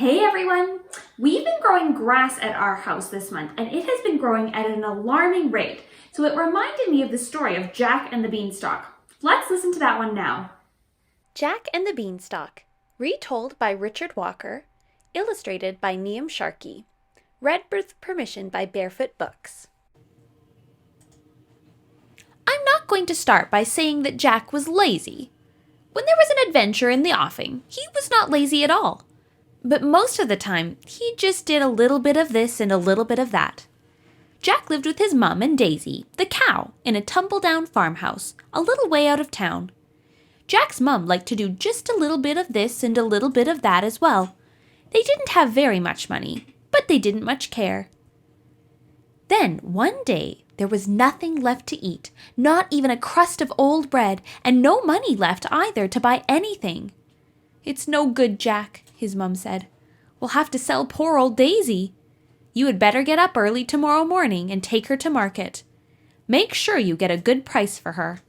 Hey everyone! We've been growing grass at our house this month and it has been growing at an alarming rate. So it reminded me of the story of Jack and the Beanstalk. Let's listen to that one now. Jack and the Beanstalk, retold by Richard Walker, illustrated by Neam Sharkey, read with permission by Barefoot Books. I'm not going to start by saying that Jack was lazy. When there was an adventure in the offing, he was not lazy at all. But most of the time, he just did a little bit of this and a little bit of that. Jack lived with his mum and Daisy, the cow, in a tumble-down farmhouse, a little way out of town. Jack's mum liked to do just a little bit of this and a little bit of that as well. They didn't have very much money, but they didn't much care. Then, one day, there was nothing left to eat, not even a crust of old bread, and no money left either to buy anything. "It's no good, Jack," his mum said. "We'll have to sell poor old Daisy. You had better get up early tomorrow morning and take her to market. Make sure you get a good price for her."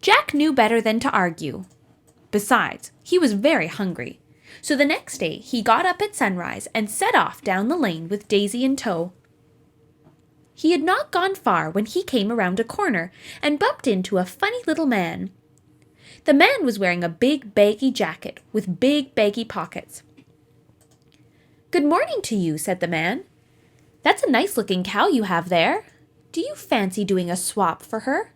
Jack knew better than to argue. Besides, he was very hungry. So the next day he got up at sunrise and set off down the lane with Daisy in tow. He had not gone far when he came around a corner and bumped into a funny little man. The man was wearing a big baggy jacket with big baggy pockets. "Good morning to you," said the man. "That's a nice-looking cow you have there. Do you fancy doing a swap for her?"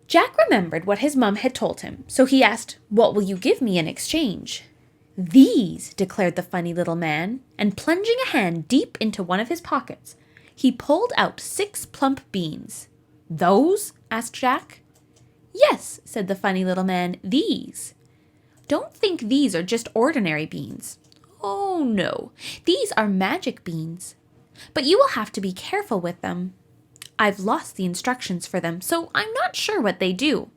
Jack remembered what his mum had told him, so he asked, "What will you give me in exchange?" "These," declared the funny little man, and plunging a hand deep into one of his pockets, he pulled out 6 plump beans. "Those?" asked Jack. "Yes," said the funny little man, "these. Don't think these are just ordinary beans. Oh, no, these are magic beans. But you will have to be careful with them. I've lost the instructions for them, so I'm not sure what they do."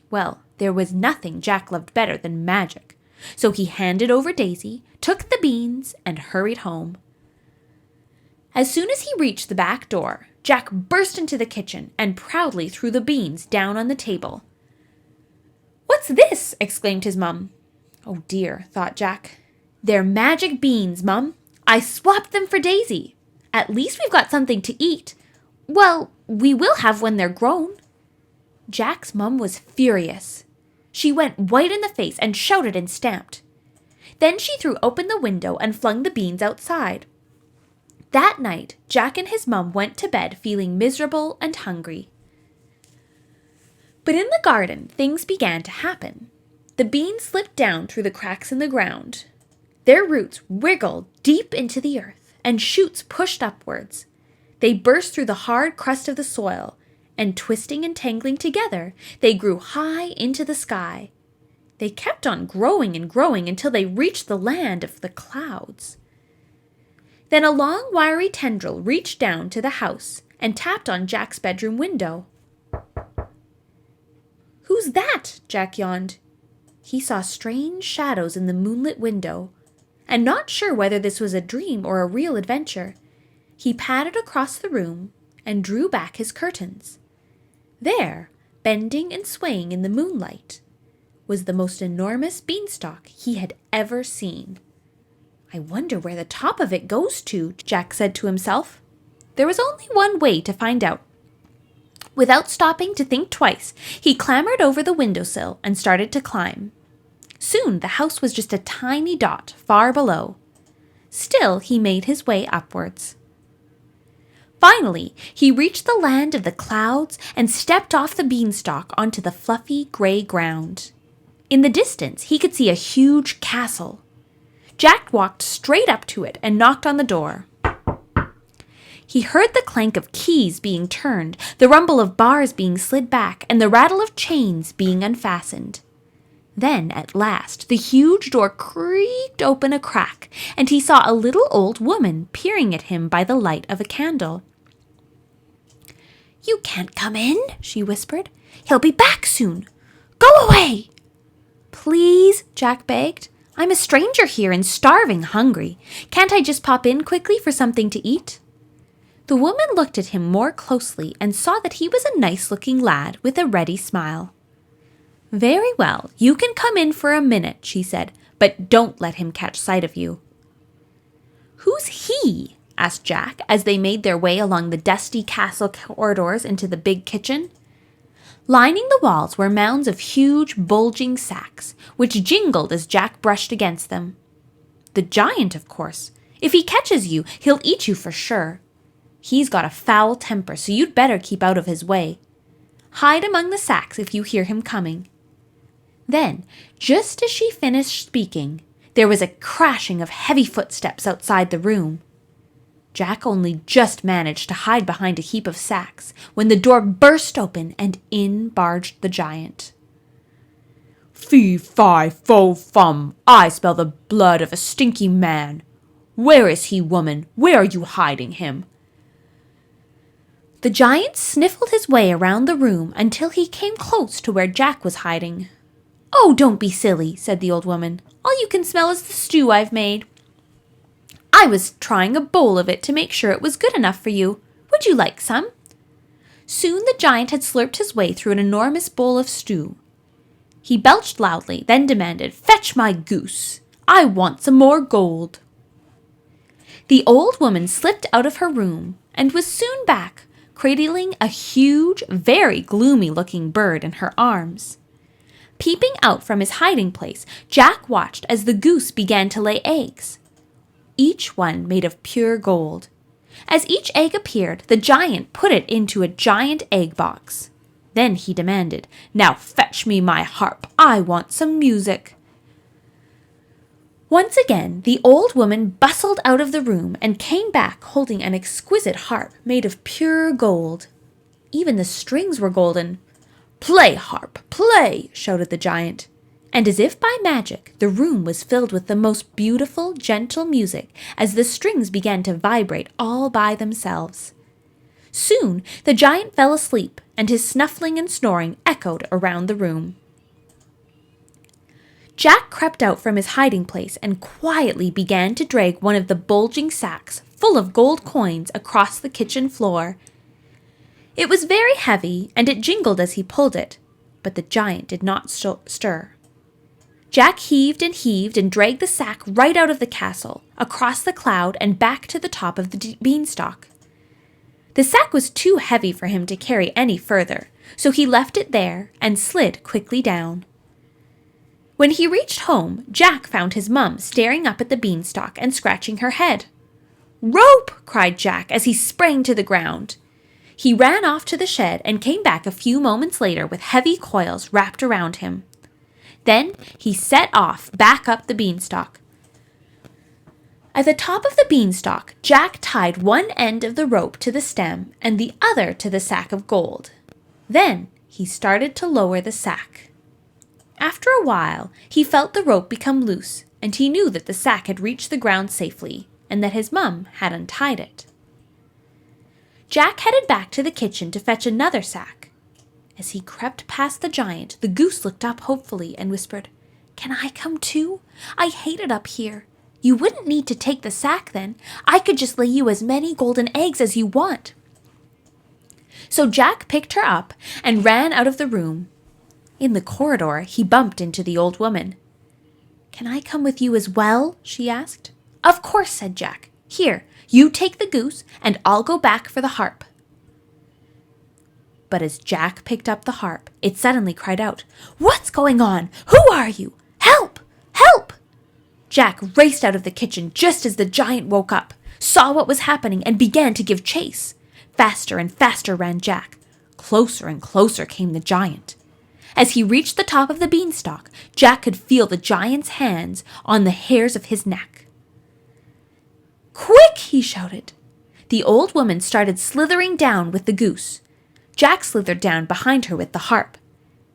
Well, there was nothing Jack loved better than magic, so he handed over Daisy, took the beans, and hurried home. As soon as he reached the back door, Jack burst into the kitchen and proudly threw the beans down on the table. "What's this?" exclaimed his mum. "Oh dear," thought Jack. "They're magic beans, Mum. I swapped them for Daisy. At least we've got something to eat. Well, we will have when they're grown." Jack's mum was furious. She went white in the face and shouted and stamped. Then she threw open the window and flung the beans outside. That night, Jack and his mum went to bed feeling miserable and hungry. But in the garden, things began to happen. The beans slipped down through the cracks in the ground. Their roots wriggled deep into the earth, and shoots pushed upwards. They burst through the hard crust of the soil, and twisting and tangling together, they grew high into the sky. They kept on growing and growing until they reached the land of the clouds. Then a long, wiry tendril reached down to the house and tapped on Jack's bedroom window. "Who's that?" Jack yawned. He saw strange shadows in the moonlit window, and not sure whether this was a dream or a real adventure, he padded across the room and drew back his curtains. There, bending and swaying in the moonlight, was the most enormous beanstalk he had ever seen. "I wonder where the top of it goes to," Jack said to himself. There was only one way to find out. Without stopping to think twice, he clambered over the windowsill and started to climb. Soon the house was just a tiny dot far below. Still, he made his way upwards. Finally, he reached the land of the clouds and stepped off the beanstalk onto the fluffy gray ground. In the distance, he could see a huge castle. Jack walked straight up to it and knocked on the door. He heard the clank of keys being turned, the rumble of bars being slid back, and the rattle of chains being unfastened. Then, at last, the huge door creaked open a crack, and he saw a little old woman peering at him by the light of a candle. "You can't come in," she whispered. "He'll be back soon. Go away." "Please," Jack begged. "I'm a stranger here and starving hungry. Can't I just pop in quickly for something to eat?" The woman looked at him more closely and saw that he was a nice-looking lad with a ready smile. "Very well, you can come in for a minute," she said, but don't let him catch sight of you." "Who's he?" asked Jack as they made their way along the dusty castle corridors into the big kitchen. Lining the walls were mounds of huge, bulging sacks, which jingled as Jack brushed against them. "The giant, of course. If he catches you, he'll eat you for sure. He's got a foul temper, so you'd better keep out of his way. Hide among the sacks if you hear him coming." Then, just as she finished speaking, there was a crashing of heavy footsteps outside the room. Jack only just managed to hide behind a heap of sacks when the door burst open and in barged the giant. "Fee, fi, fo, fum, I smell the blood of a stinky man. Where is he, woman? Where are you hiding him?" The giant sniffled his way around the room until he came close to where Jack was hiding. "Oh, don't be silly," said the old woman. "All you can smell is the stew I've made. I was trying a bowl of it to make sure it was good enough for you. Would you like some?" Soon the giant had slurped his way through an enormous bowl of stew. He belched loudly, then demanded, "Fetch my goose. I want some more gold." The old woman slipped out of her room and was soon back, cradling a huge, very gloomy-looking bird in her arms. Peeping out from his hiding place, Jack watched as the goose began to lay eggs, each one made of pure gold. As each egg appeared, the giant put it into a giant egg box. Then he demanded, "Now fetch me my harp. I want some music." Once again, the old woman bustled out of the room and came back holding an exquisite harp made of pure gold. Even the strings were golden. "Play, harp, play!" shouted the giant. And as if by magic, the room was filled with the most beautiful, gentle music as the strings began to vibrate all by themselves. Soon, the giant fell asleep, and his snuffling and snoring echoed around the room. Jack crept out from his hiding place and quietly began to drag one of the bulging sacks full of gold coins across the kitchen floor. It was very heavy, and it jingled as he pulled it, but the giant did not stir. Jack heaved and dragged the sack right out of the castle, across the cloud, and back to the top of the beanstalk. The sack was too heavy for him to carry any further, so he left it there and slid quickly down. When he reached home, Jack found his mum staring up at the beanstalk and scratching her head. "Rope!" cried Jack as he sprang to the ground. He ran off to the shed and came back a few moments later with heavy coils wrapped around him. Then he set off back up the beanstalk. At the top of the beanstalk, Jack tied one end of the rope to the stem and the other to the sack of gold. Then he started to lower the sack. After a while, he felt the rope become loose, and he knew that the sack had reached the ground safely, and that his mum had untied it. Jack headed back to the kitchen to fetch another sack. As he crept past the giant, the goose looked up hopefully and whispered, "Can I come too? I hate it up here. You wouldn't need to take the sack then. I could just lay you as many golden eggs as you want." So Jack picked her up and ran out of the room. In the corridor, he bumped into the old woman. "Can I come with you as well?" she asked. "Of course," said Jack. "Here, you take the goose, and I'll go back for the harp." But as Jack picked up the harp, it suddenly cried out, "What's going on? Who are you? Help! Help!" Jack raced out of the kitchen just as the giant woke up, saw what was happening, and began to give chase. Faster and faster ran Jack. Closer and closer came the giant. As he reached the top of the beanstalk, Jack could feel the giant's hands on the hairs of his neck. "Quick!" he shouted. The old woman started slithering down with the goose. Jack slithered down behind her with the harp.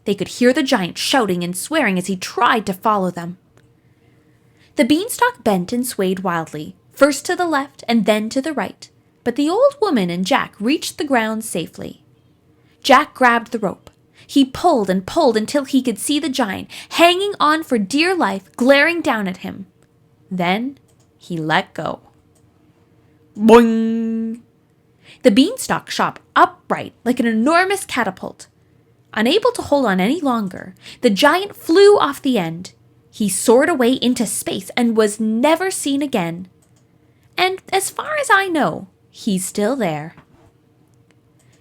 They could hear the giant shouting and swearing as he tried to follow them. The beanstalk bent and swayed wildly, first to the left and then to the right, but the old woman and Jack reached the ground safely. Jack grabbed the rope. He pulled and pulled until he could see the giant, hanging on for dear life, glaring down at him. Then he let go. Boing! The beanstalk shot upright like an enormous catapult. Unable to hold on any longer, the giant flew off the end. He soared away into space and was never seen again. And as far as I know, he's still there.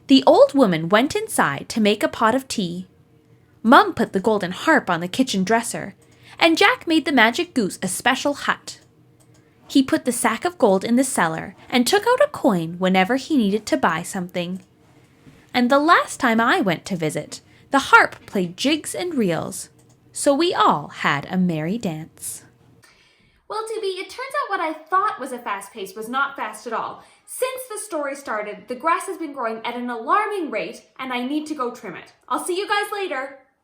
The old woman went inside to make a pot of tea. Mum put the golden harp on the kitchen dresser, and Jack made the magic goose a special hut. He put the sack of gold in the cellar and took out a coin whenever he needed to buy something. And the last time I went to visit, the harp played jigs and reels, so we all had a merry dance. Well, Doobie, it turns out what I thought was a fast pace was not fast at all. Since the story started, the grass has been growing at an alarming rate, and I need to go trim it. I'll see you guys later.